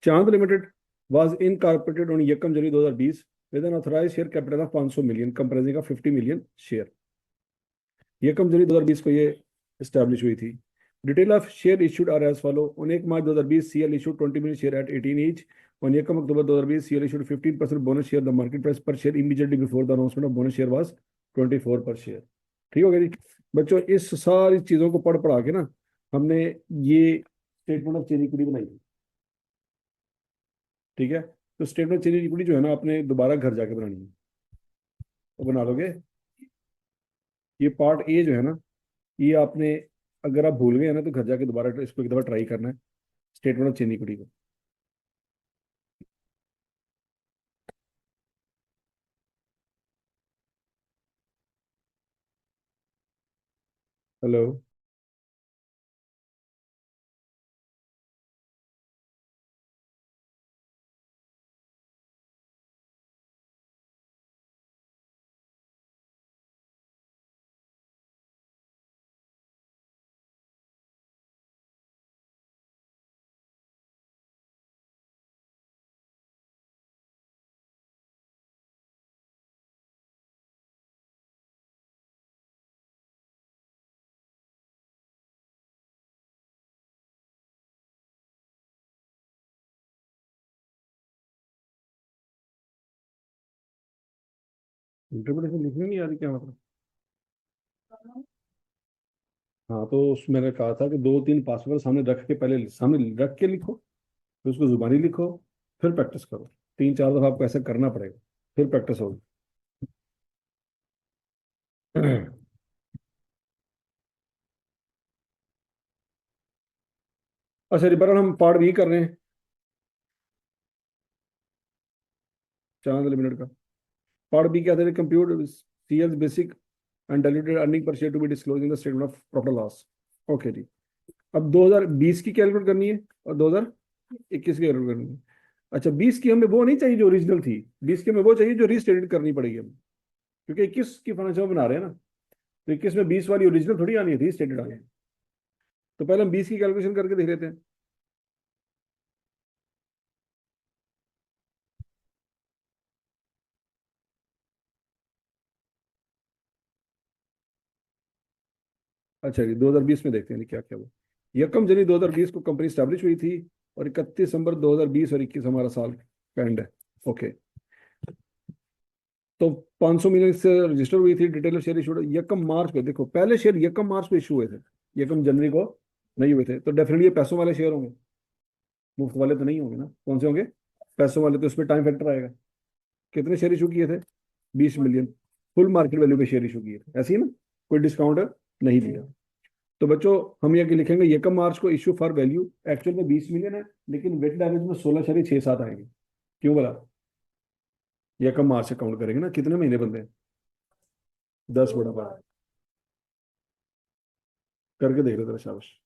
चांद limited was incorporated on Yekam January 2020 with an authorized share capital of 500 million comprising of 50 million share. यकम जनवरी 2020 को ये establish हुई थी। Detail of share issued are as follow. On 1 March 2020 CL issued 20 million share at 18 each। On यकम October 2020 CL issued 15% bonus share. The market price per share immediately before the announcement of bonus share was 24 per share. ठीक हो गया जी। बच्चों इस सारी चीजों को पढ़ पढ़ा के ना हमने ये स्टेटमेंट ऑफ चेंज इक्विटी बनाई। ठीक है, तो स्टेटमेंट चेंज इक्विटी जो है ना आपने दोबारा घर जाके बनानी है, तो बना लोगे। ये पार्ट ए जो है ना, ये आपने, अगर आप भूल गए ना तो घर जाके दोबारा इसको एक दफा ट्राई करना है, स्टेटमेंट ऑफ चेंज इक्विटी को। हेलो। इंटरप्रिटेशन लिखनी नहीं आ रही क्या मतलब? हाँ, तो मैंने कहा था कि दो तीन पासवर्ड सामने रख के, पहले सामने रख के लिखो, फिर उसको जुबानी लिखो, फिर प्रैक्टिस करो। 3-4 दफा आपको ऐसा करना पड़ेगा, फिर प्रैक्टिस होगी। अच्छा रिबरल हम पार्ट बी कर रहे हैं, चांद लिमिटेड का। पार्ट बी क्या था? Compute CL basic and diluted earning per share to be disclose in the statement of profit loss. Okay जी। अब 2020 की कैलकुलेट करनी है और 2021 की कैलकुलेट करनी है। अच्छा, 20 की हमें वो नहीं चाहिए जो ओरिजिनल थी, 20 की हमें वो चाहिए जो रीस्टेटेड करनी पड़ेगी हमें, क्योंकि 21 की फाइनेंशियल बना रहे हैं ना, तो 21 में 20 वाली ओरिजिनल थोड़ी आनी है, रीस्टेटेड आनी है। तो पहले हम 20 की कैलकुलेशन करके देख लेते हैं। अच्छा जी, 2020 में देखते हैं क्या क्या हुआ। यकम जनवरी 2020 को कंपनी स्टैब्लिश हुई थी, और 31 दिसंबर 2020 और 21 हमारा साल का एंड है। ओके, तो 500 मिलियन से रजिस्टर हुई थी। डिटेल ऑफ शेयर इशूड यकम मार्च को, देखो पहले शेयर यकम मार्च को इशू हुए थे, यकम जनवरी को नहीं हुए थे, तो डेफिनेटली ये पैसों वाले शेयर होंगे, मुफ्त वाले तो नहीं होंगे ना। कौन से होंगे? पैसों वाले। तो उसमें टाइम फैक्टर आएगा। कितने शेयर इशू किए थे? 20 मिलियन। फुल मार्केट वैल्यू पे शेयर इशू किए थे, ऐसे ही ना, कोई डिस्काउंट नहीं दिया। तो बच्चों हम ये लिखेंगे यकम मार्च को इशू फॉर वैल्यू एक्चुअल में 20 मिलियन है, लेकिन वेटेड एवरेज में 16.67 आएंगे। क्यों बोला? यकम मार्च से काउंट करेंगे ना, कितने महीने बनते हैं? 10 बड़ा 12। करके देख रहे थे, शाबाश।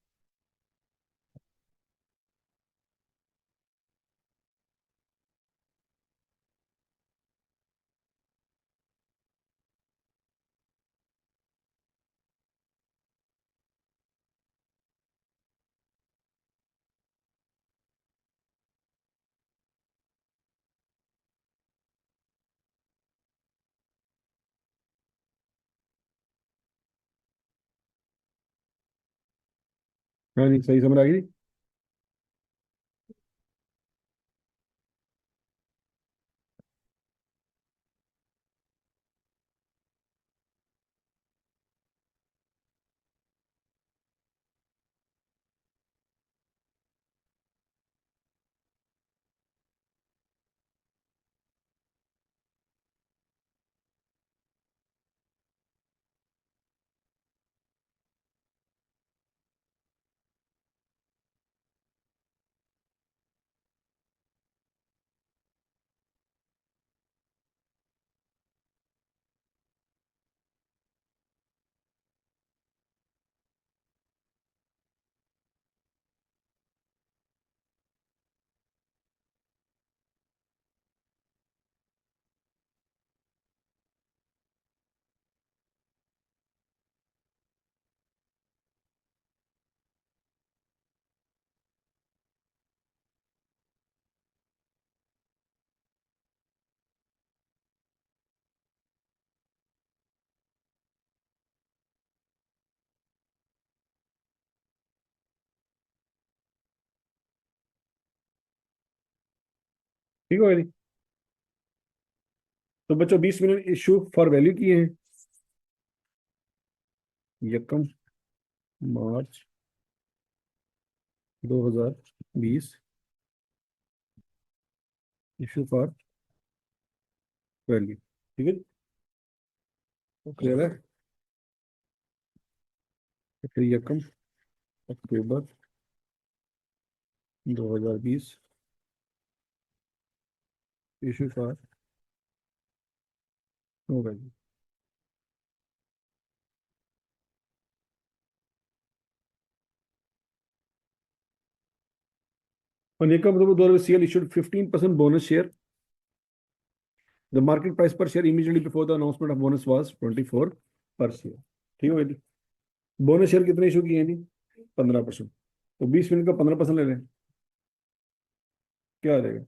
हाँ जी, सही समझ आ गई। ठीक हो गया जी। तो बच्चों 20 मिलियन इशू फॉर वैल्यू किए हैं, यकम मार्च 2020, इशू फॉर वैल्यू। ठीक है, तो क्लियर है। तो फिर यकम October 2020, issue for value. On Ecom October 2000, issued 15% bonus share. The market price per share immediately before the announcement of bonus was 24 per share. ठीक हो गया। बोनस शेयर कितने इशू किए हैं जी? 15%। तो 20 मिनट का 15% ले लें, क्या आ जाएगा?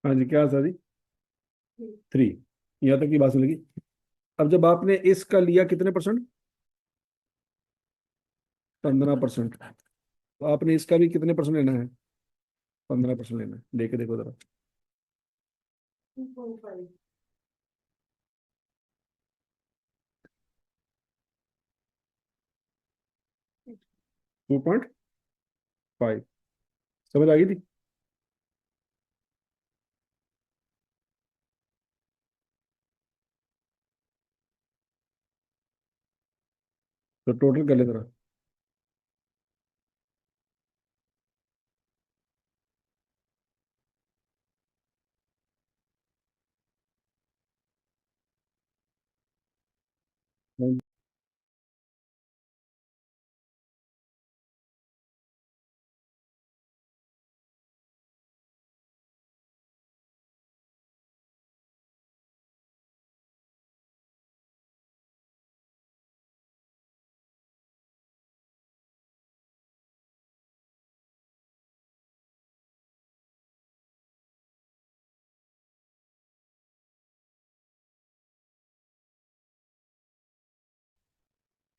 हाँ जी, क्या था जी? 3। यहाँ तक की बात सुनेगी। अब जब आपने इसका लिया कितने परसेंट? 15%। तो आपने इसका भी कितने परसेंट लेना है? 15% लेना है। लेके देखो जरा। 2.5। समझ आ गई थी? तो टोटल कर ले जरा।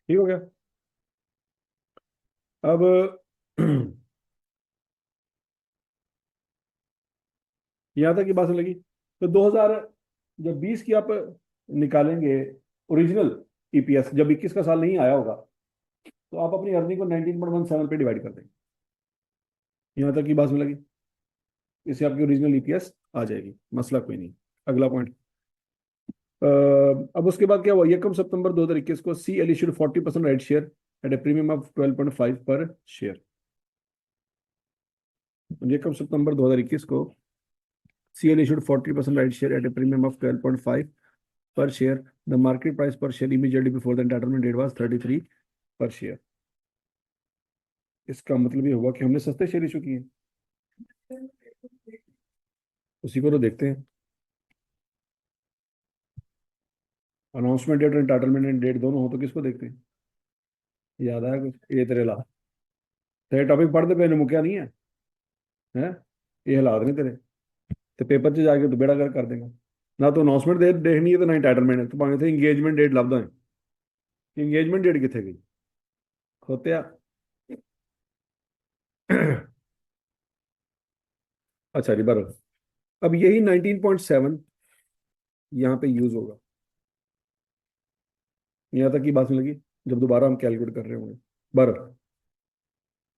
ठीक हो गया। अब यहाँ तक की बात सुन लगी। तो 2000, जब 20 की आप निकालेंगे ओरिजिनल ईपीएस, जब 21 का साल नहीं आया होगा, तो आप अपनी अर्निंग को 19.17 पे डिवाइड कर देंगे। यहाँ तक की बात सुन लगी। इससे आपकी ओरिजिनल ईपीएस आ जाएगी, मसला कोई नहीं। अगला पॉइंट। अब उसके बाद क्या हुआ? यकम सितंबर 2021 को C L issued 40% right share at a premium of 12.5 per share. यकम सितंबर 2021 को CL issued 40% right share at a premium of 12.5 per share. The market price per share immediately before the entitlement date was 33 per share. इसका मतलब ये हुआ कि हमने सस्ते शेयर इशू किए। उसी को तो देखते हैं। अनाउंसमेंट डेट और एंटाइटलमेंट डेट दोनों हो तो किसको देखते हैं? याद आया कुछ? ये तेरे ला तेरे टॉपिक पढ़ते पे मुक्या नहीं है, हैं? ये हालात नहीं तेरे। तो पेपर 'ਚ जाके तो बेड़ा कर देगा। ना तो अनाउंसमेंट डेट देखनी है, तो ना एंटाइटलमेंट है, तो भावे थे इंगेजमेंट डेट लभदा है। इंगेजमेंट डेट कितने गई? खोत्या। अच्छा जी, बराबर। अब यही 19.7 यहाँ पे यूज होगा। यहाँ तक की बात में लगी। जब दोबारा हम कैलकुलेट कर रहे होंगे, बराबर।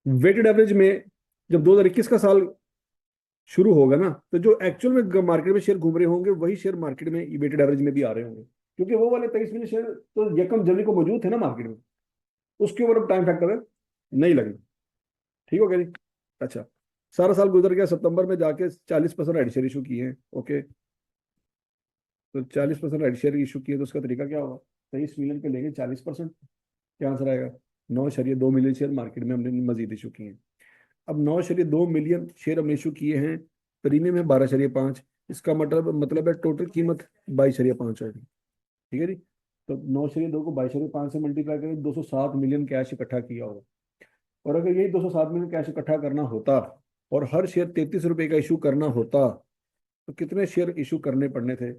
वेटेड एवरेज में जब 2021 का साल शुरू होगा ना, तो जो एक्चुअल में मार्केट में शेयर घूम रहे होंगे, वही शेयर मार्केट में वेटेड एवरेज में भी आ रहे होंगे, क्योंकि वो वाले 23 मिलियन शेयर तो यकम जनवरी को मौजूद थे ना मार्केट में। उसके ऊपर अब टाइम फैक्टर नहीं लगना। ठीक हो गया जी? अच्छा, सारा साल गुजर गया, सितंबर में जाके 40% राइट शेयर इशू किए हैं। ओके, तो 40% राइट शेयर इशू किए, तो उसका तरीका क्या होगा? 23 मिलियन पे लेंगे 40%, क्या आंसर आएगा? 9.2 मिलियन शेयर मार्केट में हमने मजीद इशू किए हैं। अब 9.2 मिलियन शेयर हमने इशू किए हैं, प्रीमियम है 12.5। इसका मतलब है टोटल कीमत 22.5 है। ठीक है जी? तो 9.2 को 22.5 से मल्टीप्लाई करें, 207 मिलियन कैश इकट्ठा किया होगा। और अगर यही 207 मिलियन कैश इकट्ठा करना होता, और हर शेयर 33 रुपए का इशू करना होता, तो कितने शेयर इशू करने पड़ने थे?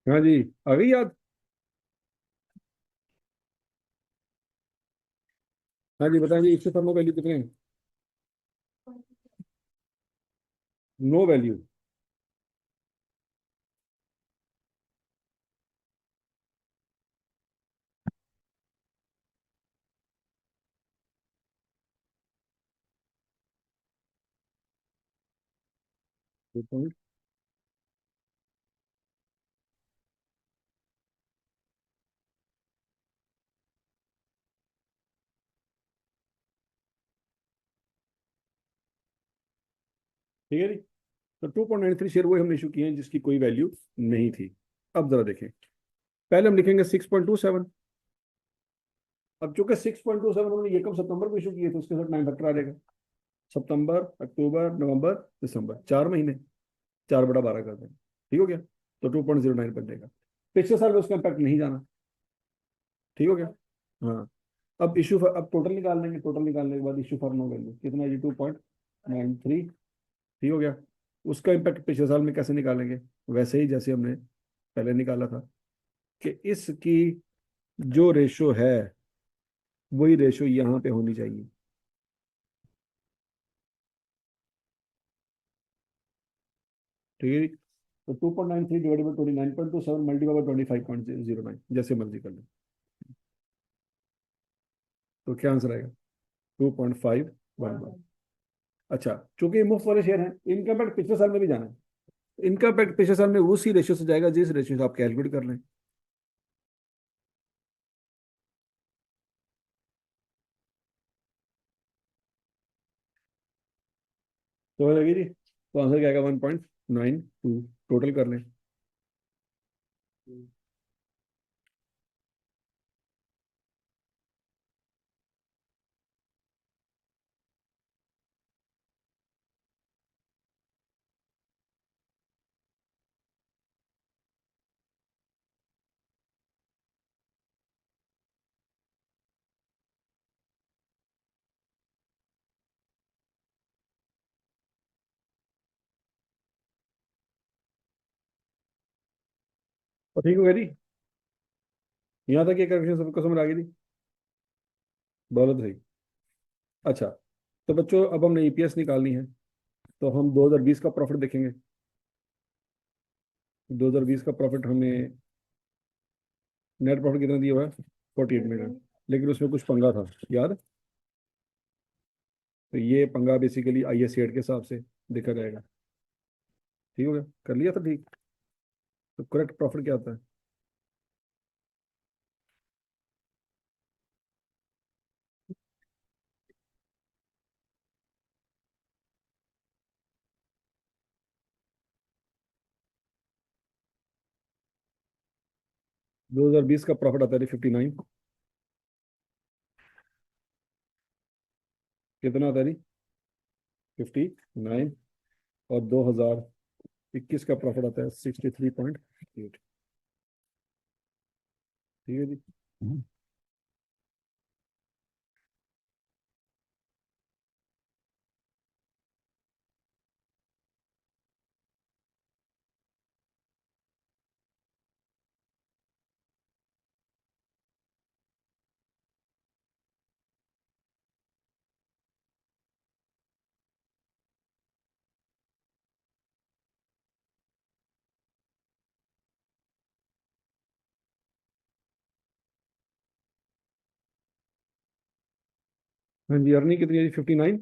हाँ जी, आ गई याद? हाँ जी बताएं जी, इससे फर्मो वैल्यू कितने हैं? No value. ठीक है जी। तो 2.93 शेयर वही हमने इशू किए हैं जिसकी कोई वैल्यू नहीं थी। अब जरा देखें, पहले हम लिखेंगे 6.27। अब चूंकि 6.27 हमने ये कब सितंबर को इशू किए थे, उसके साथ 9 फैक्टर आ जाएगा। सितंबर, अक्टूबर, नवंबर, दिसंबर, 4 महीने। 4/12 कर देंगे, ठीक हो गया। तो 2.09 बन जाएगा। पिछले साल में उसका इम्पैक्ट नहीं जाना। ठीक हो गया। हाँ। अब अब टोटल निकाल लेंगे, टोटल निकालने के बाद इशू फॉर नो वैल्यू कितना है जी? 2.93। ठीक हो गया। उसका इम्पैक्ट पिछले साल में कैसे निकालेंगे? वैसे ही जैसे हमने पहले निकाला था, कि इसकी जो रेशो है वही रेशो यहाँ पे होनी चाहिए। ठीक है जी? तो 2.93 डिवाइड बाई 29.27 मल्टीप्लाई बाई 25.09, जैसे मर्जी कर लें। तो क्या आंसर आएगा? 2.511। अच्छा, चूंकि ये मुफ्त वाले शेयर हैं, इनका इम्पैक्ट पिछले साल में भी जाना है। इनका इम्पैक्ट पिछले साल में उसी रेशियो से जाएगा जिस रेशियो से आप कैलकुलेट कर लें। तो हो जाएगी जी। तो आंसर क्या आएगा? 1.92। टोटल कर लें। और ठीक हो गया जी। यहाँ तक ये कैलकुलेशन सबको समझ आ गई थी? बहुत सही। अच्छा, तो बच्चों अब हमने ईपीएस निकालनी है। तो हम 2020 का प्रॉफिट देखेंगे। 2020 का प्रॉफिट हमें, नेट प्रॉफिट कितना दिया हुआ है? 48 मिलियन। लेकिन उसमें कुछ पंगा था, याद? तो ये पंगा बेसिकली आईएस के हिसाब से देखा जाएगा। ठीक हो गया, कर लिया था ठीक। तो करेक्ट प्रॉफिट क्या आता है? 2020 का प्रॉफिट आता है 59। कितना आता है? 59। और 2021 का प्रॉफिट आता है 63.8। ठीक है जी। हाँ जी, अर्निंग कितनी है जी? 59।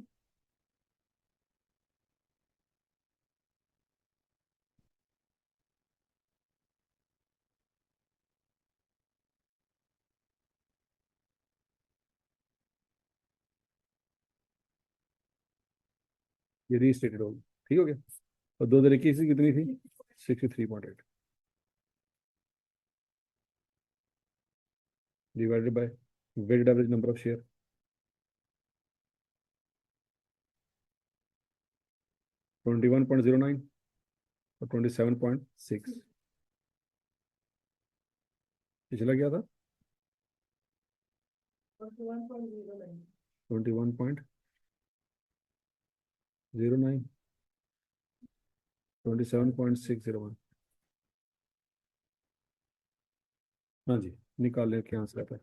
ये रीस्टेटेड होगी। ठीक हो गया। और 2021 की कितनी थी? 63.8 divided by weighted average number of share, 21.09 और 27.6। पिछला क्या था? 21.09, 27.601। हाँ जी, निकाल लें क्या आंसर आता है।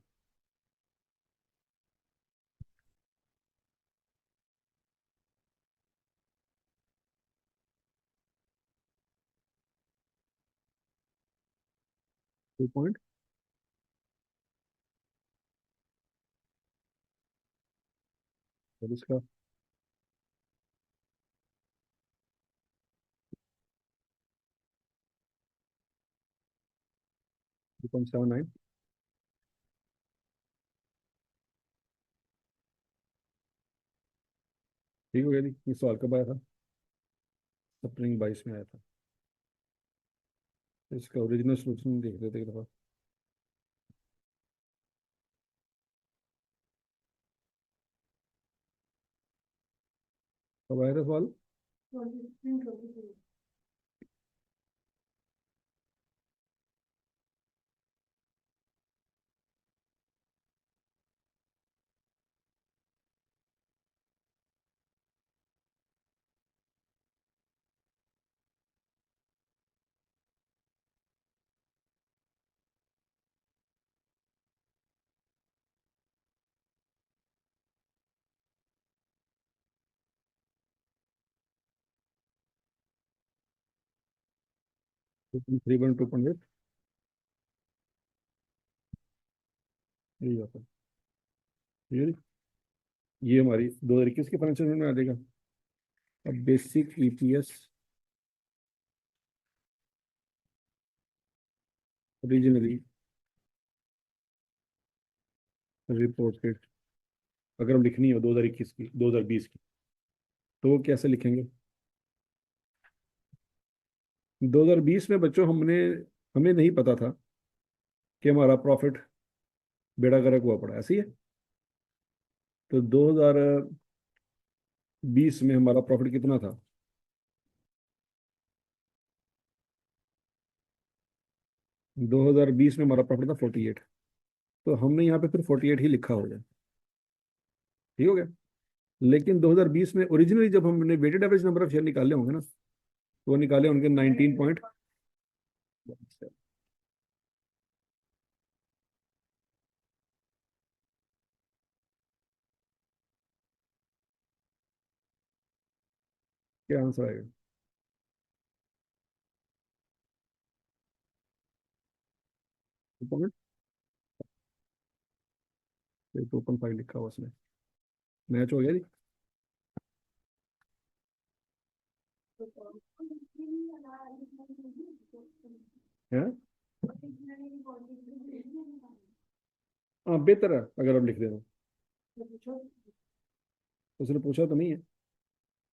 2 पॉइंट, और इसका 2.79। ठीक हो गया जी। ये सवाल कब आया था? अप्रैल 22 में आया था। तो इसका ओरिजिनल सोल्यूशन देख लेते एक दफा। कब आया था सवाल? 3.2.8, यही आता है। ये हमारी 2021 के फाइनेंशियल में आ जाएगा। अब बेसिक ईपीएस ओरिजिनली रिपोर्टेड, अगर हम लिखनी हो 2021 की, 2020 की, तो वो कैसे लिखेंगे? 2020 में बच्चों हमें नहीं पता था कि हमारा प्रॉफिट बेड़ा गर्क हुआ पड़ा, ऐसी है। तो 2020 में हमारा प्रॉफिट कितना था? 2020 में हमारा प्रॉफिट था 48। तो हमने यहाँ पे फिर 48 ही लिखा हो जाए। ठीक हो गया। लेकिन 2020 में ओरिजिनली जब हमने weighted average number of share निकाले होंगे ना, तो वो निकाले होंगे 19 पॉइंट। क्या आंसर आएगा? तो 2.5 लिखा हुआ उसमें। मैच हो गया जी। है। हाँ, बेहतर है अगर आप लिख दे रहे हो। उसने पूछा तो नहीं है,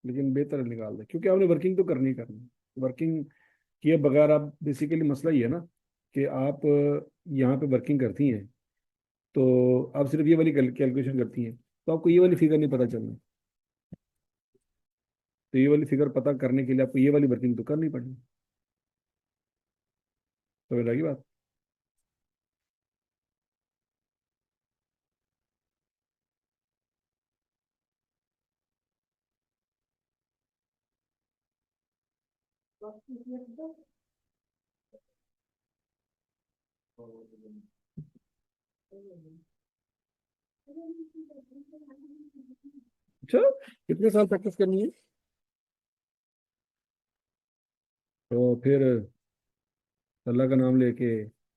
लेकिन बेहतर है निकाल दे, क्योंकि आपने वर्किंग तो करनी ही करनी। वर्किंग किए बगैर आप, बेसिकली मसला ये है ना कि आप यहाँ पे वर्किंग करती हैं, तो आप सिर्फ ये वाली कैलकुलेशन करती हैं, तो आपको ये वाली फिगर नहीं पता चलनी। तो ये वाली फिगर पता करने के लिए आपको ये वाली वर्किंग तो करनी पड़ेगी। तो लगी बात। अच्छा, कितने साल प्रैक्टिस करनी है? तो फिर अल्लाह का नाम लेके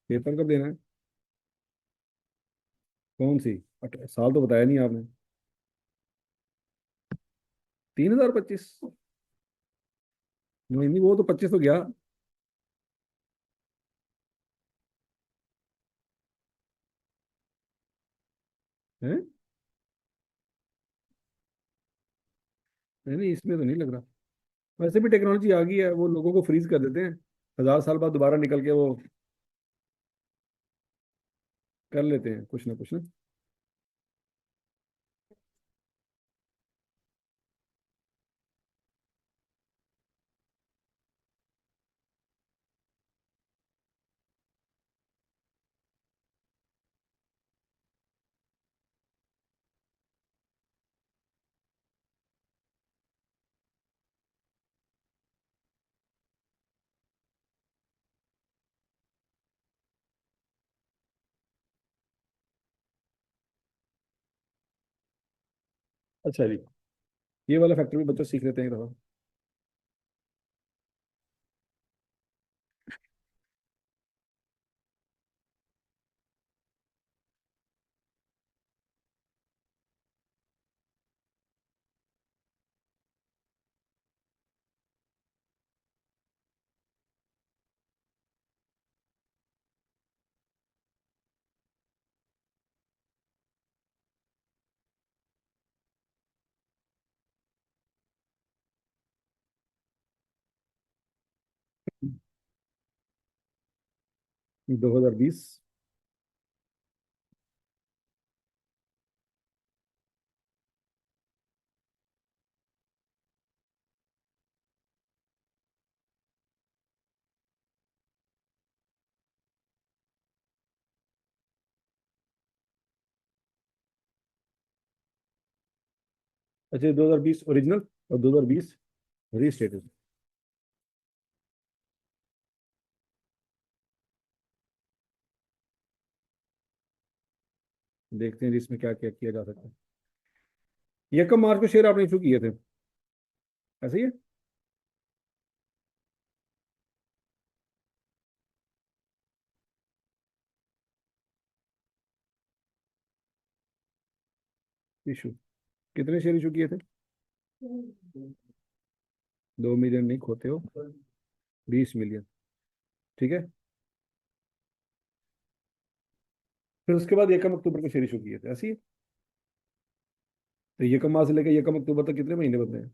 पेपर कब देना है? कौन सी? साल तो बताया नहीं आपने। 3025? नहीं नहीं, वो तो 25 तो गया है। नहीं नहीं, इसमें तो नहीं लग रहा। वैसे भी टेक्नोलॉजी आ गई है, वो लोगों को फ्रीज कर देते हैं, 1000 साल बाद दोबारा निकल के वो कर लेते हैं कुछ ना कुछ ना। अच्छा जी, ये वाला फैक्टर भी बच्चे सीख लेते हैं एक दफा। हम्म। 2020। अच्छा, 2020 ओरिजिनल और 2020 रीस्टेटेड। देखते हैं जी इसमें क्या क्या किया जा सकता है। ये कब मार्च को शेयर आपने इशू किए थे, ऐसे ही है? इशू कितने शेयर इशू किए थे? 2 मिलियन नहीं खोते हो, 20 मिलियन। ठीक है। फिर उसके बाद एकम अक्टूबर को शेयर इशू किए थे, ऐसे ही है? तो एकम माह से लेकर एकम अक्टूबर तक कितने महीने बनते हैं?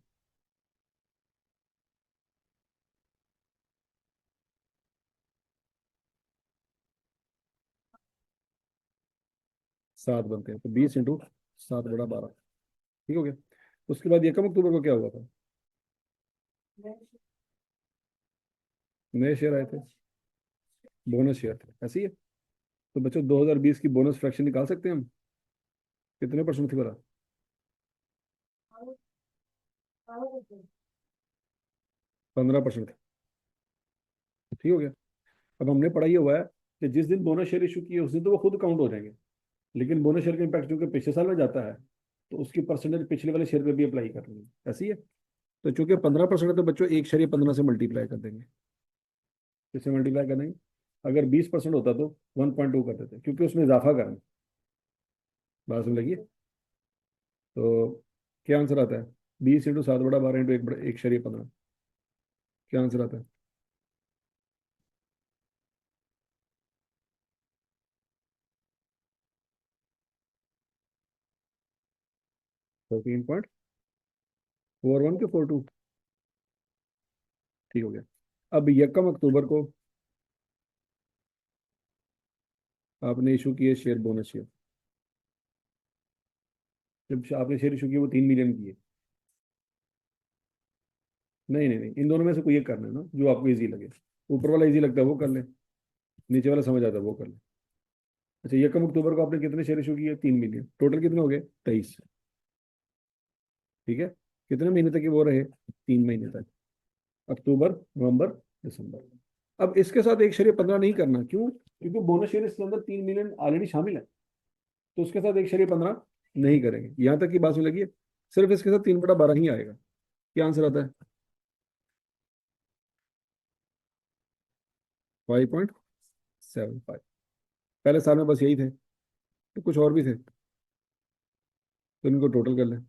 7 बनते हैं, तो 20 × 7 = 12। ठीक हो गया। उसके बाद एकम अक्टूबर को क्या हुआ था? नए शेयर आए थे, बोनस शेयर थे, ऐसे ही है? तो बच्चों 2020 की बोनस फ्रैक्शन निकाल सकते हैं हम, कितने परसेंट थी बरा? 15% थी। ठीक हो गया। अब हमने पढ़ा ही हुआ है कि जिस दिन बोनस शेयर इशू किए उस दिन तो वो खुद काउंट हो जाएंगे, लेकिन बोनस शेयर का इम्पैक्ट चूंकि पिछले साल में जाता है, तो उसकी परसेंटेज पिछले वाले शेयर पे भी अप्लाई कर रही है, ऐसी है? तो चूंकि 15% है तो बच्चों 1/15 से मल्टीप्लाई कर देंगे। किससे मल्टीप्लाई कर देंगे? अगर 20% होता तो 1.2 कर देते, क्योंकि उसमें इजाफा करना। बात समझ लगी? तो क्या आंसर आता है? 20 × 7 = 12 इंटू 1/1/15। क्या आंसर आता है? 14.41 के 42। ठीक हो गया। अब यकम अक्टूबर को आपने इशू किए शेयर, बोनस शेयर। जब आपने शेयर इशू किए वो 3 मिलियन की है। नहीं नहीं नहीं, इन दोनों में से कोई एक करना है ना, जो आपको इजी लगे। ऊपर वाला इजी लगता है वो कर ले, नीचे वाला समझ आता है वो कर ले। अच्छा, यकम अक्टूबर को आपने कितने शेयर इशू किए? 3 मिलियन। टोटल कितने हो गए? 23। ठीक है। कितने महीने तक ये वो रहे? 3 महीने तक, अक्टूबर, नवंबर, दिसंबर। अब इसके साथ एक शेयर 15 नहीं करना, क्यों? क्योंकि बोनस शेयर इसके अंदर 3 मिलियन ऑलरेडी शामिल है, तो उसके साथ एक शेयर 15 नहीं करेंगे। यहां तक की बात में लगी है। सिर्फ इसके साथ 3/12 ही आएगा। क्या आंसर आता है? 5.75। पहले साल में बस यही थे, तो कुछ और भी थे, तो इनको टोटल कर लें।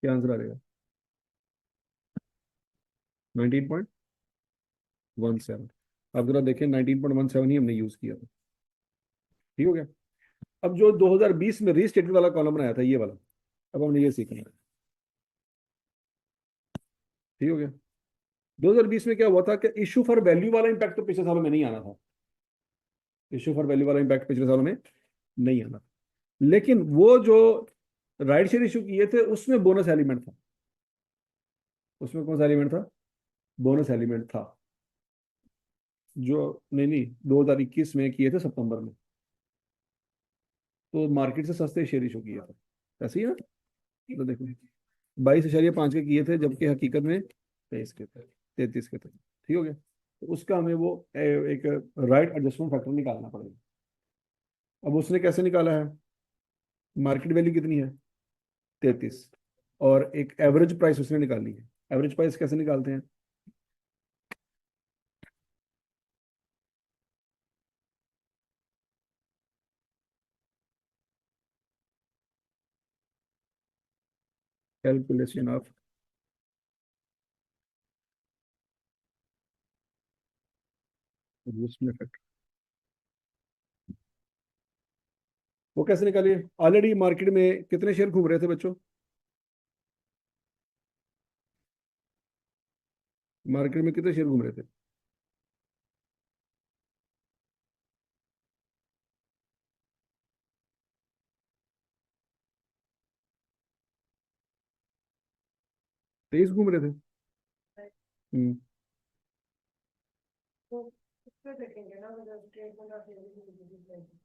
क्या आंसर आ जाएगा? 19.17। अब जरा देखें, 19.17 ही हमने यूज किया था। ठीक हो गया। अब जो 2020 में रीस्टेटेड वाला कॉलम बनाया था, ये वाला, अब हमने ये सीखना है। ठीक हो गया। 2020 में क्या हुआ था कि इशू फॉर वैल्यू वाला इम्पैक्ट तो पिछले सालों में नहीं आना था। इशू फॉर वैल्यू वाला इम्पैक्ट पिछले सालों में नहीं आना। लेकिन वो जो राइट शेयर इशू किए थे उसमें बोनस एलिमेंट था। उसमें कौन सा एलिमेंट था? बोनस एलिमेंट था। जो नहीं नहीं 2021 में किए थे सितंबर में, तो मार्केट से सस्ते शेयर इशू किए थे, ऐसे ही ना। तो देखो 22.5 के किए थे, जबकि हकीकत में 23 के थे, 33 के थे। ठीक हो गया। तो उसका हमें वो एक राइट एडजस्टमेंट फैक्टर निकालना पड़ेगा। अब उसने कैसे निकाला है? मार्केट वैल्यू कितनी है? 33। और एक एवरेज प्राइस उसने निकाली है। एवरेज प्राइस कैसे निकालते हैं? Calculation of adjustment factor. वो कैसे निकालिए? ऑलरेडी मार्केट में कितने शेयर घूम रहे थे बच्चों? मार्केट में कितने शेयर घूम रहे थे? 23 घूम रहे थे। हम्म। तो उसमें देखेंगे ना, मतलब स्टेटमेंट ऑफ एलिजिबिलिटी।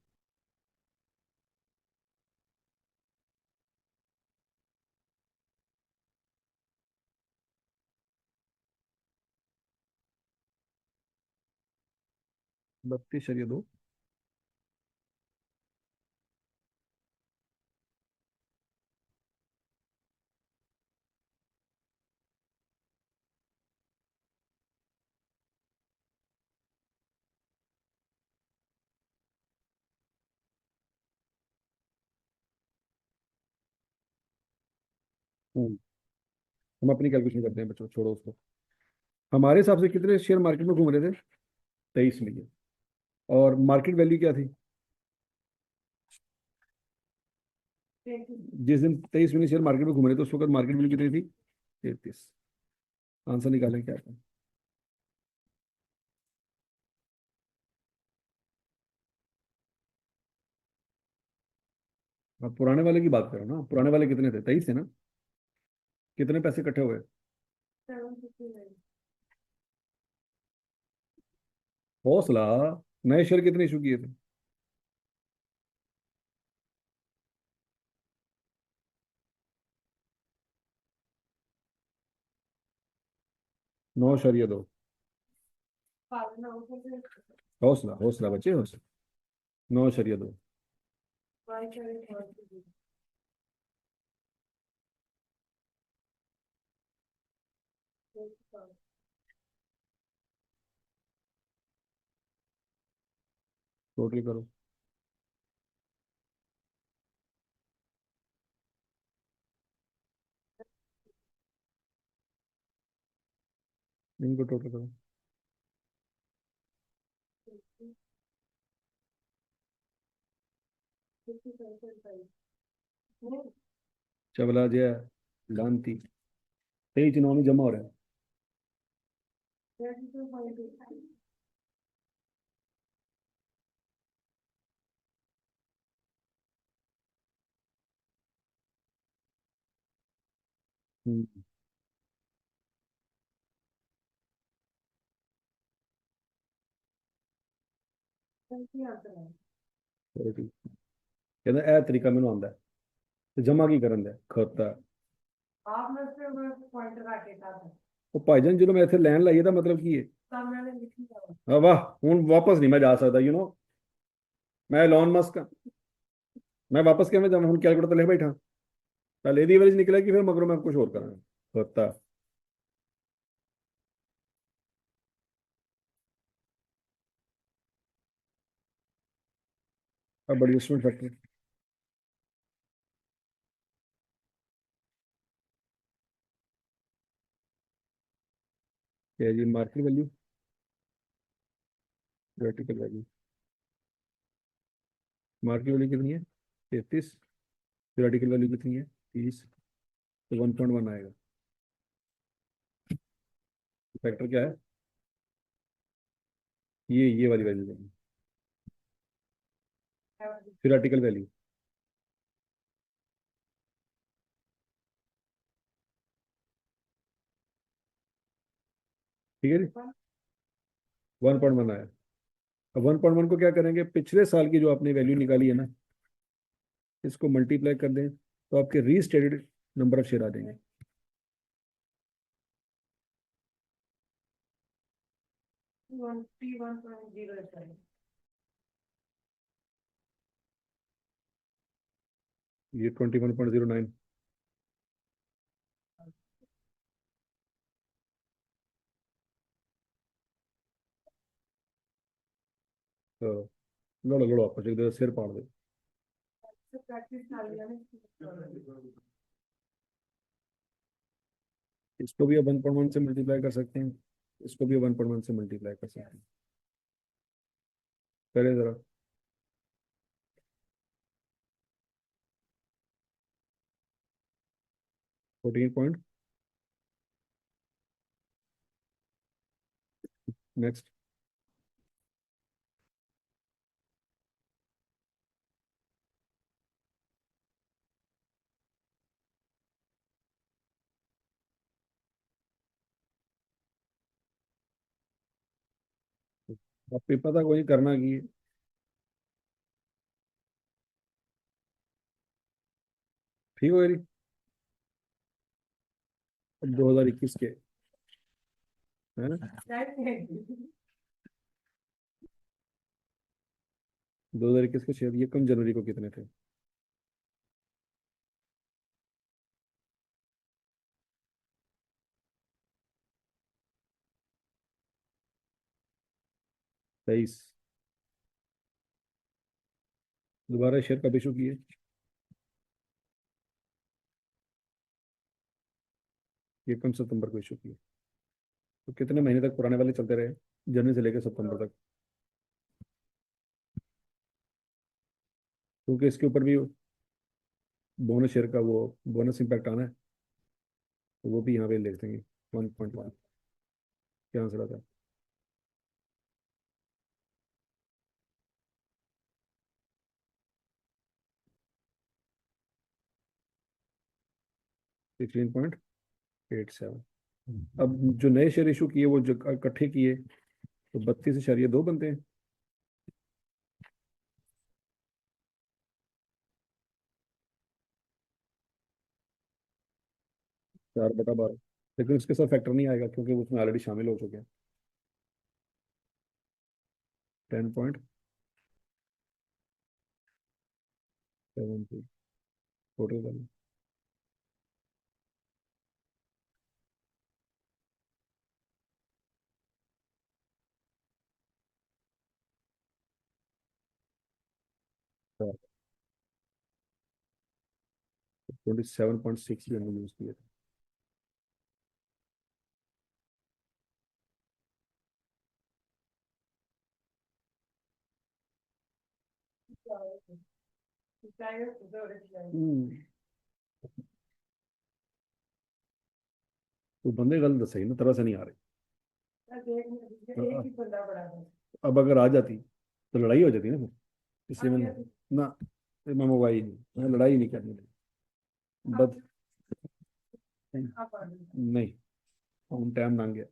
32.2। हम अपनी कैलकुलेशन करते हैं बच्चों, छोड़ो उसको। हमारे हिसाब से कितने शेयर मार्केट में घूम रहे थे? 23 million। और मार्केट वैल्यू क्या थी? जिस दिन 23 million शेयर मार्केट में घूम रहे थे उस वक्त मार्केट वैल्यू कितनी थी? 33। आंसर निकालें क्या था? आप पुराने वाले की बात करो ना, पुराने वाले कितने थे? 23 है ना। कितने पैसे इकट्ठे हुए? 759। हौसला। नए शेयर कितने इशू किए थे? 9.2। हौसला हौसला बच्चे, हौसला। 9.2। टोटल करो। इनको टोटल करो। चबला जय गांधी। 23 9 में जमा हो रहा है। हम्म। चलो ठीक। कहता ए तरीका मैंने आंदा है। तो जमा की करन दे खाता। आपने से पॉइंट रखे था। ਉਹ ਭਾਈਜਾਨ ਜਦੋਂ ਮੈਂ ਇੱਥੇ ਲੈਣ ਲਾਈ ਇਹਦਾ ਮਤਲਬ ਕੀ ਹੈ? ਸਾਹਮਣੇ ਨੇ ਲਿਖੀ ਜਾਓ। ਵਾਹ ਹੁਣ ਵਾਪਸ ਨਹੀਂ ਮੈਂ ਜਾ ਸਕਦਾ ਮੈਂ ਐਲਨ ਮਸਕ ਹਾਂ। ਮੈਂ ਵਾਪਸ ਕਿਵੇਂ ਜਾਵਾਂ? ਹੁਣ ਕੈਲਕੂਲੇਟਰ ਤੇ ਲਿਖ ਬੈਠਾ। ਪਹਿਲੇ ਇਹਦੀ ਐਵਰੇਜ ਨਿਕਲੇਗੀ, ਫਿਰ ਮਗਰੋਂ ਮੈਂ ਕੁਝ ਹੋਰ ਕਰਾਂਗਾ। होता। अब बड़ी उसमें फैक्टर क्या है जी? Market value, theoretical value. Market value कितनी है? 33। थ्योरेटिकल वैल्यू कितनी है? 30 तो 1.1 आएगा। फैक्टर क्या है? ये वाली वैल्यू देंगे, फिर आर्टिकल वैल्यू। ठीक है जी, 1.1 आया। अब 1.1 को क्या करेंगे, पिछले साल की जो आपने वैल्यू निकाली है ना, इसको मल्टीप्लाई कर दें तो आपके रीस्टेटेड नंबर ऑफ शेयर आ जाएंगे। ये 21.09। तो लड़ो लड़ो आपस एक सिर पाड़ दे। इसको भी अब 1.1 से मल्टीप्लाई कर सकते हैं, इसको भी 1.1 से मल्टीप्लाई कर सकते हैं। पहले जरा 14 पॉइंट, नेक्स्ट। आपको पता कोई करना की है। ठीक हो गई। अब 2021 के है ना, 2021 के शेयर ये कम जनवरी को कितने थे? तेईस। दोबारा शेयर कब इशू किए? ये कम सितंबर को इशू किए। तो कितने महीने तक पुराने वाले चलते रहे, जनवरी से लेकर सितंबर तक? क्योंकि इसके ऊपर भी बोनस शेयर का वो बोनस इम्पैक्ट आना है, तो वो भी यहाँ पे लिख देंगे 1.1। क्या आंसर आता है? 16.87। अब जो नए शेयर इशू किए वो जो इकट्ठे किए तो 32.2 बनते हैं। 4/12। लेकिन उसके साथ फैक्टर नहीं आएगा क्योंकि उसमें ऑलरेडी शामिल हो चुके हैं। 10.72 टोटल वैल्यू। 27.6 हमने यूज किया था। तो बंदे गलत दसे ना, तरह से नहीं आ रहे। अब अगर आ जाती तो लड़ाई हो जाती ना फिर, इसलिए मैंने ना, मैं मोबाइल नहीं, मैं लड़ाई नहीं करनी थी। बस नहीं, हम टाइम ना गया।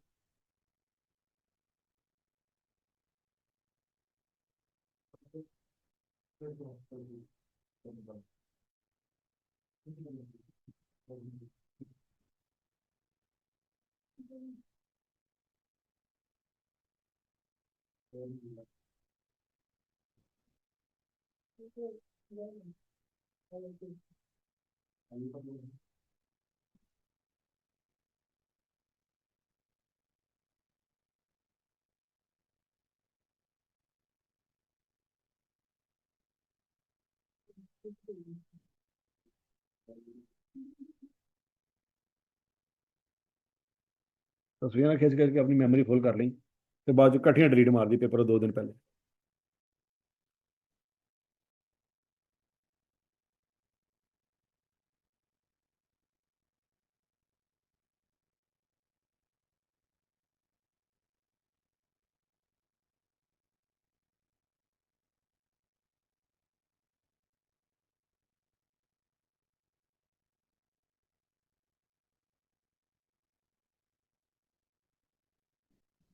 तस्वीरें खींच करके अपनी मेमोरी फुल कर ली, फिर बाद जो कठिन डिलीट मार दी पेपर 2 दिन पहले।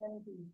20।